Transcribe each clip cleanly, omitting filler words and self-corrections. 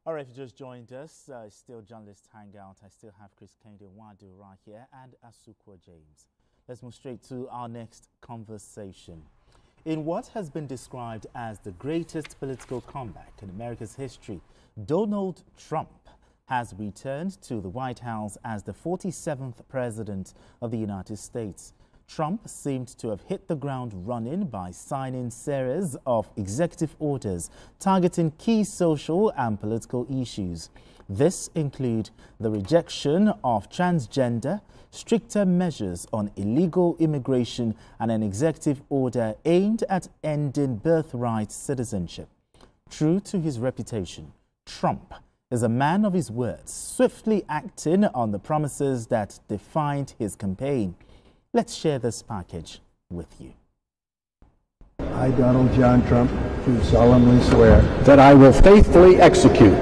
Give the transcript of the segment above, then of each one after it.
All right, if you just joined us, still Journalist Hangout. I still have Chris Kende Wadu right here and Asukwa James. Let's move straight to our next conversation. In what has been described as the greatest political comeback in America's history, Donald Trump has returned to the White House as the 47th President of the United States. Trump seemed to have hit the ground running by signing series of executive orders targeting key social and political issues. This include the rejection of transgender, stricter measures on illegal immigration, and an executive order aimed at ending birthright citizenship. True to his reputation, Trump is a man of his words, swiftly acting on the promises that defined his campaign. Let's share this package with you. I, Donald John Trump, do solemnly swear that I will faithfully execute.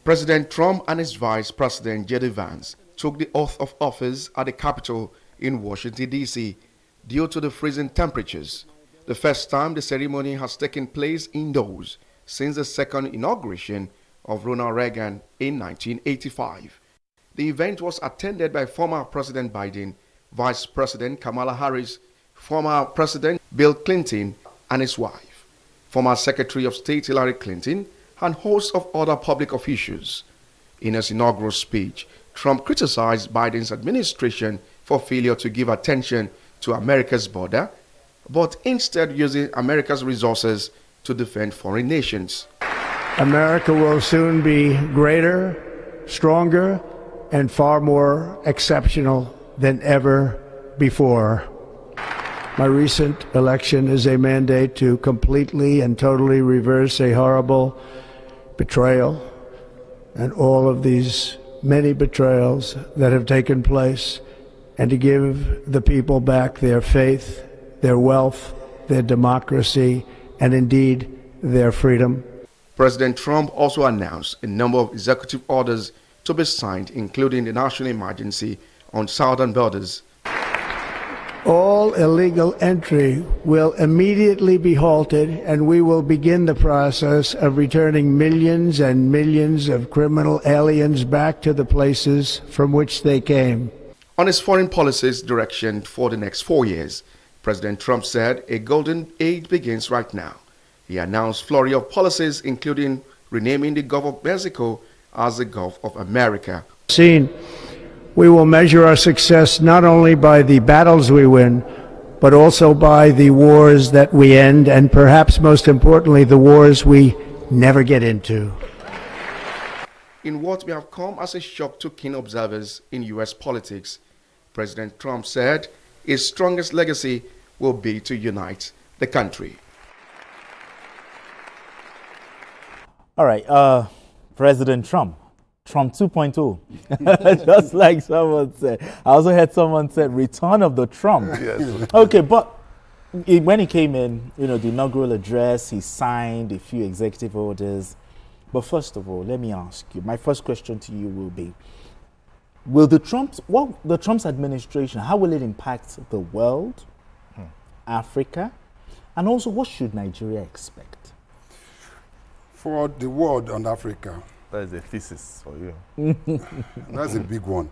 President Trump and his Vice President J.D. Vance took the oath of office at the Capitol in Washington, D.C. due to the freezing temperatures. The first time the ceremony has taken place indoors since the second inauguration of Ronald Reagan in 1985. The event was attended by former President Biden, Vice President Kamala Harris, former President Bill Clinton and his wife, former Secretary of State Hillary Clinton, and hosts of other public officials. In his inaugural speech, Trump criticized Biden's administration for failure to give attention to America's border, but instead using America's resources to defend foreign nations. America will soon be greater, stronger, and far more exceptional than ever before. My recent election is a mandate to completely and totally reverse a horrible betrayal and all of these many betrayals that have taken place, and to give the people back their faith, their wealth, their democracy, and indeed their freedom. President Trump also announced a number of executive orders to be signed, including the national emergency on southern borders. All illegal entry will immediately be halted, and we will begin the process of returning millions and millions of criminal aliens back to the places from which they came. On his foreign policy's direction for the next 4 years, President Trump said a golden age begins right now. He announced a flurry of policies, including renaming the Gulf of Mexico as the Gulf of America. We will measure our success not only by the battles we win, but also by the wars that we end, and perhaps most importantly, the wars we never get into. In what may have come as a shock to keen observers in U.S. politics, President Trump said his strongest legacy will be to unite the country. All right, President Trump 2.0, just like someone said. I also heard someone say return of the Trump. Yes. Okay, but when he came in, the inaugural address, he signed a few executive orders. But first of all, let me ask you, my first question to you will be, will the Trump's administration, how will it impact the world, Africa, and also what should Nigeria expect? For the world and Africa, that is a thesis for you. That's a big one.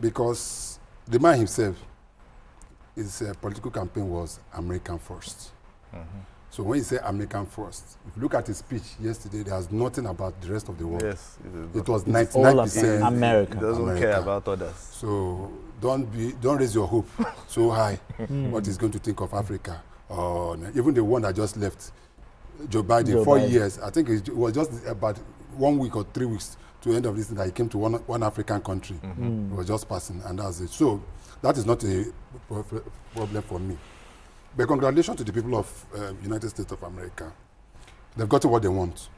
Because the man himself, his political campaign was American first. So when you say American first, if you look at his speech yesterday, there's nothing about the rest of the world. Yes. It was 99% America. He doesn't care about others. So don't raise your hope so high what he's going to think of Africa. Or even the one that just left, Joe Biden, 4 years. I think it was just about 1 week or 3 weeks to the end of this that he came to one African country. It was just passing, and that's it. So that is not a problem for me. But congratulations to the people of United States of America. They've gotten what they want.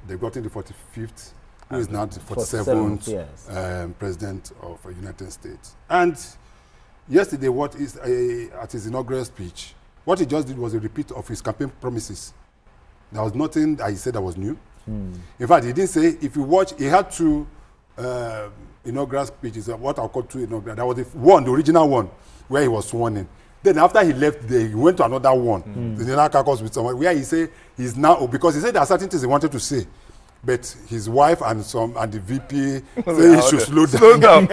They've gotten the 45th, who is now the 47th yes. President of the United States. And yesterday, at his inaugural speech, what he just did was a repeat of his campaign promises. There was nothing that he said that was new. In fact, he didn't say, if you watch, he had two inaugural speeches, what I'll call two inaugural. That was the original one, where he was sworn in. Then after he left there, he went to another one, the caucus with someone, where he said he's now, because he said there are certain things he wanted to say, But his wife and the VP say he should slow down.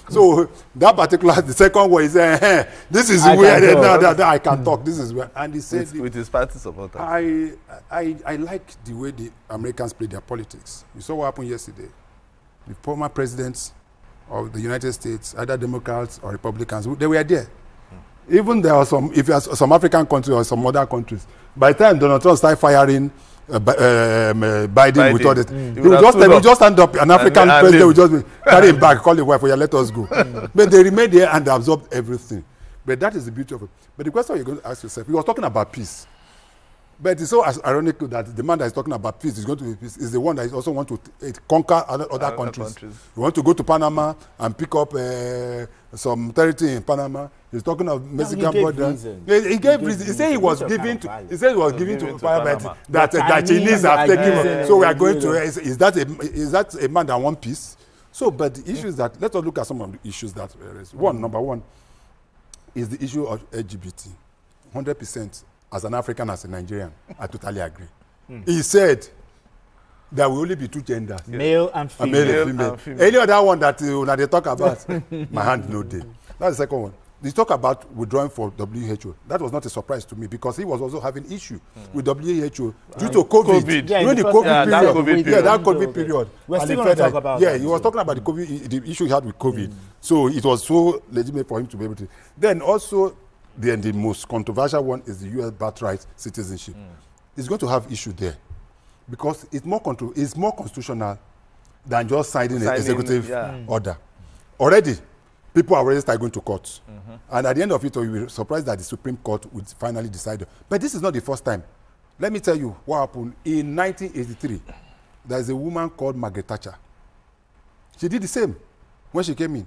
So that particular, the second one, he said, this is weird. That I can talk. This is weird. And he said, with his party supporters. I like the way the Americans play their politics. You saw what happened yesterday. The former presidents of the United States, either Democrats or Republicans, they were there. Even there are some African countries or some other countries. By the time Donald Trump started firing Biden with all this, he will just stand up. An African president will just carry him back, call his wife, let us go. But they remained there and they absorbed everything. But that is the beauty of it. But the question you're going to ask yourself, he was talking about peace. But it's so ironic that the man that is talking about peace is going to be peace is the one that is also want to conquer other countries. You want to go to Panama and pick up some territory in Panama. He's talking of Mexican border. He gave reason. He said he was giving to. He said he was giving to Panama that Chinese have taken. So we are going to. Is that a man that wants peace? So, but the issue is that let us look at some of the issues that raised. Number one, is the issue of LGBT. 100%. As an African, as a Nigerian, I totally agree. He said there will only be two genders. Male and female. Male and female. Any other one that they talk about, my hand no day. That's the second one. They talk about withdrawing for WHO. That was not a surprise to me because he was also having issue with WHO due to COVID. Yeah, during the COVID period. Yeah, that COVID period. We're still going to talk about that. Yeah, he was talking about the issue he had with COVID. So it was so legitimate for him to be able to. Then also, the most controversial one is the U.S. birthright citizenship. It's going to have issue there because it's more constitutional than just signing an executive order. Already, people are already starting going to court. And at the end of it, you'll be surprised that the Supreme Court would finally decide. But this is not the first time. Let me tell you what happened. In 1983, there's a woman called Margaret Thatcher. She did the same when she came in.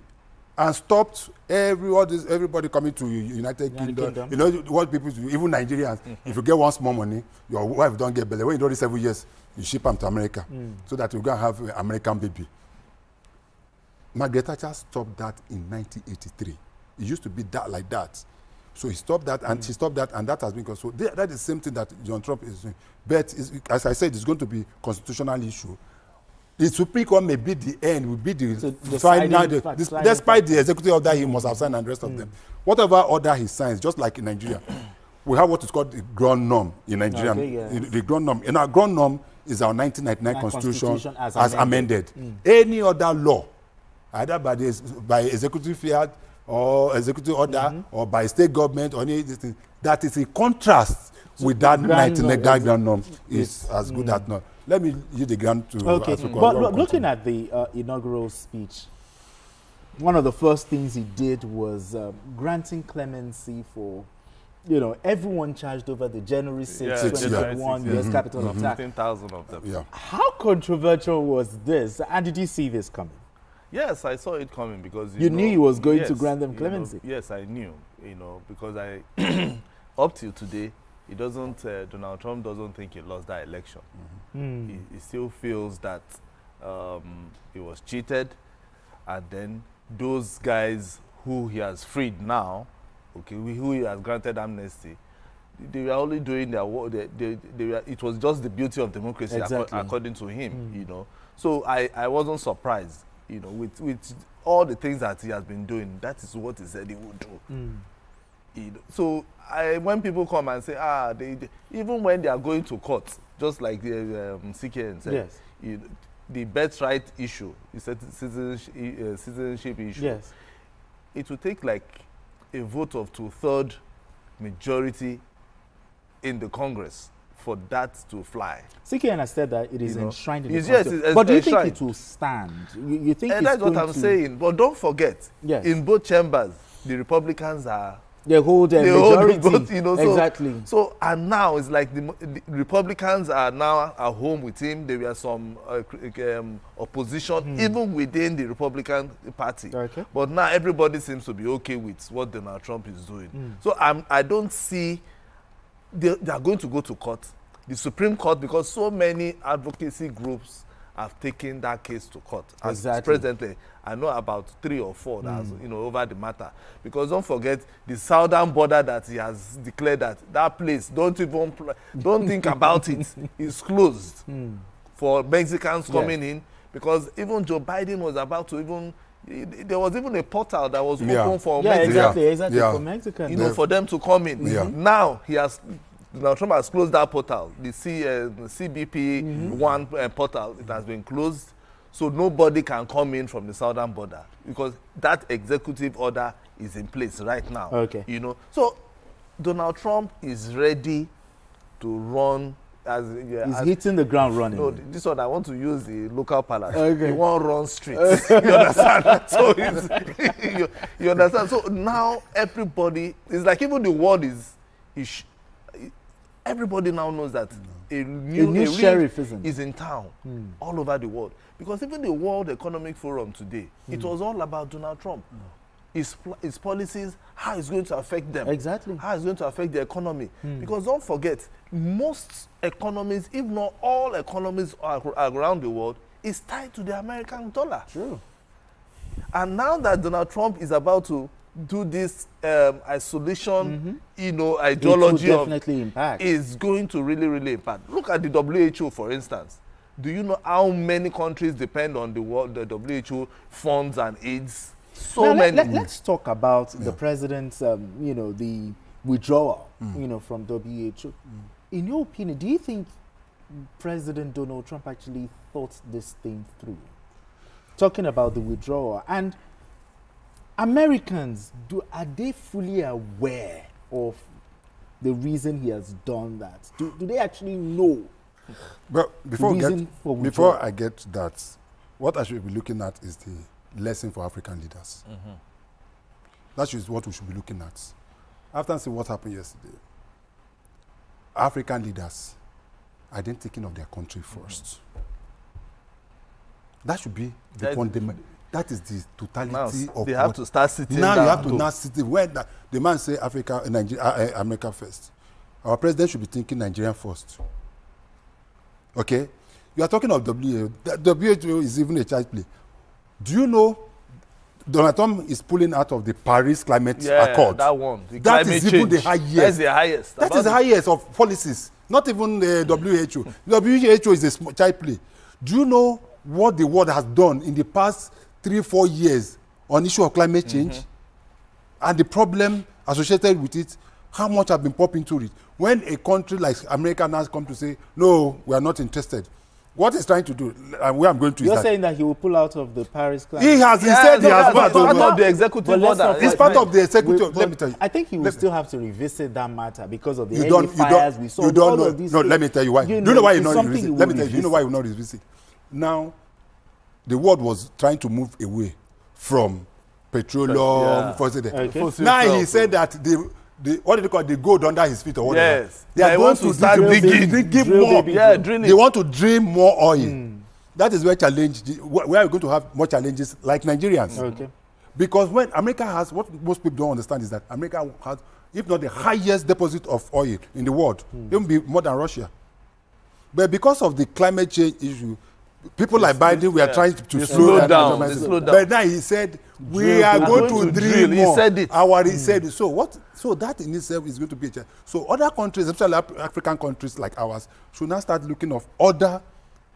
And stopped everybody coming to United Kingdom. You know what people do, even Nigerians, if you get one small money, your wife don't get belly. When you do this 7 years, you ship them to America so that you can have an American baby. Margaret Thatcher stopped that in 1983. It used to be that like that. So he stopped that and she stopped that and that has been so that is the same thing that John Trump is doing. But as I said, it's going to be constitutional issue. The Supreme Court may be the end, will be the final, despite the executive order he must have signed and the rest of them. Whatever order he signs, just like in Nigeria, we have what is called the ground norm in Nigeria. The ground norm. In our ground norm is our 1999 Constitution as amended. Any other law, either by executive fiat or executive order or by state government or anything, that is in contrast with that 1999 ground norm is as good as not. Let me use the ground to... Okay, but looking at the inaugural speech, one of the first things he did was granting clemency for, everyone charged over the January 6, 2021 U.S. Capitol attack. 15,000 of them. Yeah. How controversial was this? And did you see this coming? Yes, I saw it coming because... You knew he was going to grant them clemency? Yes, I knew, because up till today, Donald Trump doesn't think he lost that election. He still feels that he was cheated, and then those guys who he has freed now, who he has granted amnesty, they were only doing their work. It was just the beauty of democracy, according to him. So I wasn't surprised. With all the things that he has been doing, that is what he said he would do. So when people come and say, even when they are going to court, just like the CKN said, the birthright issue, citizenship issue, it will take like a vote of 2/3 majority in the Congress for that to fly. CKN has said that it is enshrined in the Constitution. But do you think it will stand? You think and that's what I'm saying. But don't forget, in both chambers, the Republicans are... They hold a majority. Both, exactly. So, and now it's like the Republicans are now at home with him. There were some opposition, even within the Republican Party. But now everybody seems to be okay with what Donald Trump is doing. So I don't see they are going to go to court. The Supreme Court, because so many advocacy groups have taken that case to court. Presently, I know about 3 or 4 that's over the matter. Because don't forget the southern border that he has declared that place, don't think about it, is closed for Mexicans coming in, because even Joe Biden was about to even, there was even a portal that was open for Mexicans. Exactly, for Mexicans. You know, for them to come in. Now, Donald Trump has closed that portal, the CBP one portal. It has been closed, so nobody can come in from the southern border because that executive order is in place right now. Okay. You know, so Donald Trump is ready to run. He's hitting the ground running. No, this one I want to use the local palace. Okay. He won't run streets. You understand? So you understand? So now everybody, it's like even the world everybody now knows that a new sheriff is in town all over the world. Because even the World Economic Forum today, it was all about Donald Trump. His policies, how it's going to affect them. Exactly. How it's going to affect the economy. Because don't forget, most economies, if not all economies around the world, is tied to the American dollar. True. And now that Donald Trump is about to do this isolation, you know, ideology, it will definitely impact. Is going to really, really impact. Look at the WHO, for instance. Do you know how many countries depend on the WHO funds and aids? So now, many. Let's talk about the president's, you know, the withdrawal, you know, from WHO. In your opinion, do you think President Donald Trump actually thought this thing through? Talking about the withdrawal, and Americans, are they fully aware of the reason he has done that? Do they actually know? But before I get to that, what I should be looking at is the lesson for African leaders. That is what we should be looking at. After seeing what happened yesterday, African leaders are then thinking of their country first. That should be the fundamental. That is the totality of. They have to start sitting now. Down You have to now sit. When the man say Africa, Nigeria, America first, our president should be thinking Nigeria first. Okay, you are talking of WHO. WHO is even a child play. Do you know Donald Trump is pulling out of the Paris Climate Accord? That one. That is even the highest. That's the highest. That is the highest of policies. Not even the WHO. WHO is a child play. Do you know what the world has done in the past 3-4 years on issue of climate change and the problem associated with it? How much have been popping into it? When a country like America now come to say, no, we are not interested. What he's trying to do, and where I'm going to You're is saying that he will pull out of the Paris Climate. He has said he has part of the executive order. It's part of the executive. Let me tell you. I think he will still have to revisit that matter because of the early fires we saw. You don't know. These no, let me tell you why. You know why you not something revisit? you Let me will tell you. You know why you not revisit? Now, the world was trying to move away from petroleum. Okay. Now he said that what do they call it? The gold under his feet or whatever. Yes. They are going to start digging more. Drilling. They want to drill more oil. That is where we are going to have more challenges like Nigerians. Okay. Because when America has, what most people don't understand is that America has, if not the highest deposit of oil in the world, even be more than Russia. But because of the climate change issue, people like Biden, we are trying to slow down. But now he said, we are going to drill more. He said it. He said it. So that in itself is going to be a challenge. So other countries, especially African countries like ours, should now start looking of other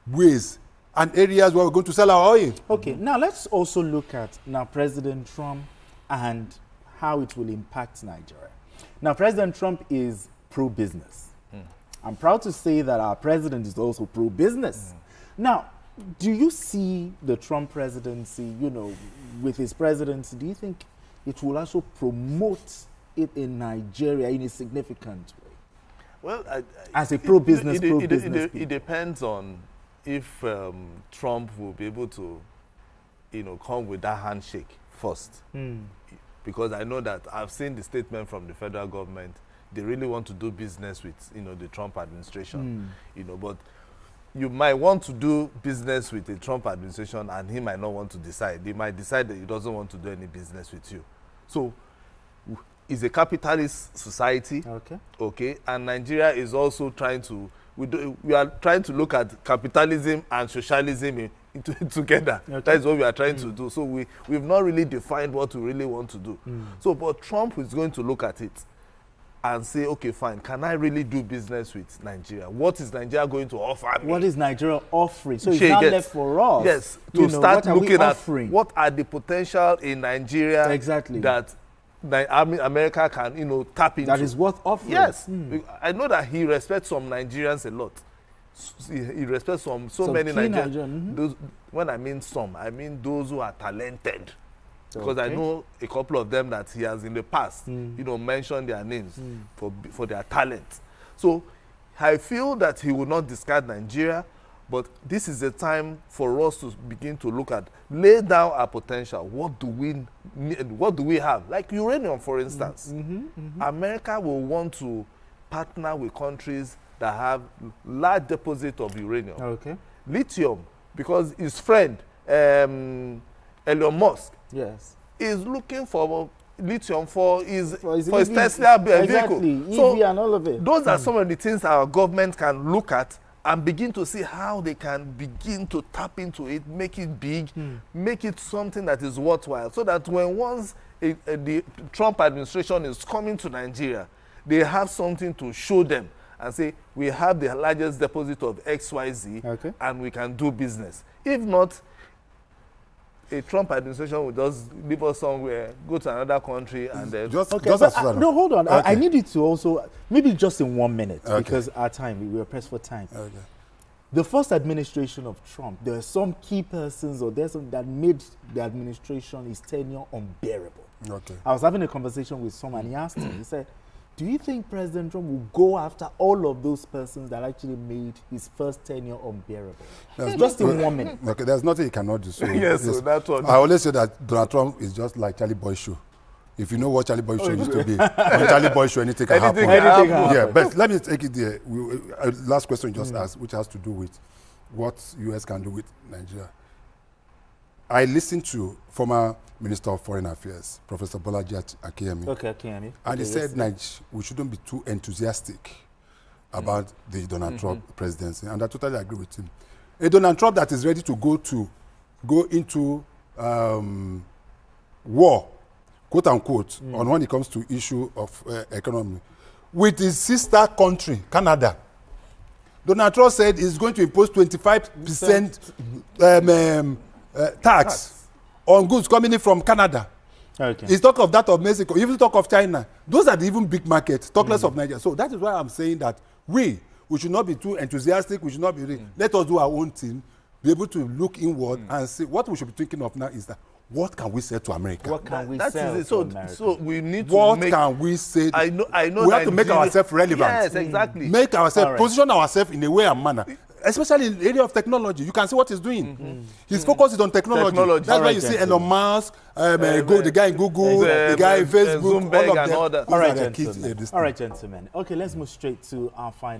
ways and areas where we're going to sell our oil. Okay, now let's also look at President Trump and how it will impact Nigeria. Now, President Trump is pro-business. I'm proud to say that our president is also pro-business. Now, do you see the Trump presidency, you know, with his presidency, do you think it will also promote it in Nigeria in a significant way? Well, as a pro-business, it depends on if Trump will be able to, you know, come with that handshake first. Because I know that I've seen the statement from the federal government. They really want to do business with, you know, the Trump administration. You know, but you might want to do business with the Trump administration and he might not want to decide. He might decide that he doesn't want to do any business with you. So it's a capitalist society. Okay. And Nigeria is also trying to, we are trying to look at capitalism and socialism together. That is what we are trying to do. So we've not really defined what we really want to do. So, but Trump is going to look at it. and say, okay, fine, can I really do business with Nigeria? What is Nigeria going to offer me? What is Nigeria offering? So it's not left for us. Yes, to start looking at offering? What are the potential in Nigeria exactly that America can, tap into. That is worth offering. Yes. I know that he respects some Nigerians a lot. He respects so many Nigerians. Those, when I mean some, I mean those who are talented. Because I know a couple of them that he has in the past, mentioned their names for their talent. So I feel that he will not discard Nigeria, but this is a time for us to begin to look at, lay down our potential. What do we need, what do we have? Like uranium, for instance. America will want to partner with countries that have large deposit of uranium. Okay. Lithium, because his friend, Elon Musk, is looking for lithium for his Tesla vehicle. Exactly, so EV and all of it. Those are some of the things our government can look at and begin to see how they can begin to tap into it, make it big, make it something that is worthwhile, so that when once the Trump administration is coming to Nigeria, they have something to show them and say, we have the largest deposit of XYZ, and we can do business. If not, a Trump administration will just leave us somewhere, go to another country, and then... No, hold on. I need you to also, maybe just in 1 minute, because our time, we are pressed for time. The first administration of Trump, there are some key persons or there's some that made the administration, his tenure, unbearable. I was having a conversation with someone, he asked me, he said, do you think President Trump will go after all of those persons that actually made his first tenure unbearable? Just in 1 minute. Okay, there's nothing he cannot do. So yes, so that's what I always say, that Donald Trump is just like Charlie Boy Show. If you know what Charlie Boy Show used to be, on Charlie Boy Show, anything can happen. Yeah, but let me take it there. Last question just asked, which has to do with what US can do with Nigeria. I listened to former Minister of Foreign Affairs, Professor Bolaji Akeyemi. And he said we shouldn't be too enthusiastic about the Donald Trump presidency. And I totally agree with him. A Donald Trump that is ready to go into war, quote unquote, on when it comes to issue of economy, with his sister country, Canada. Donald Trump said he's going to impose 25% tax on goods coming in from Canada. He's talk of that of Mexico, even talk of China. Those are the even big markets, talk less of Nigeria. So that is why I'm saying that we should not be too enthusiastic, we should not be, let us do our own thing, be able to look inward and see. What we should be thinking of now is that, what can we say to America? What can we say to America? So we need to what can we say? I know we have to make ourselves relevant. Yes, exactly. Make ourselves, position ourselves in a way and manner. Especially in the area of technology, you can see what he's doing. His focus is on technology. That's why you see Elon Musk, the guy in Google, the guy in Facebook, all of them. All right, gentlemen. Okay, let's move straight to our final.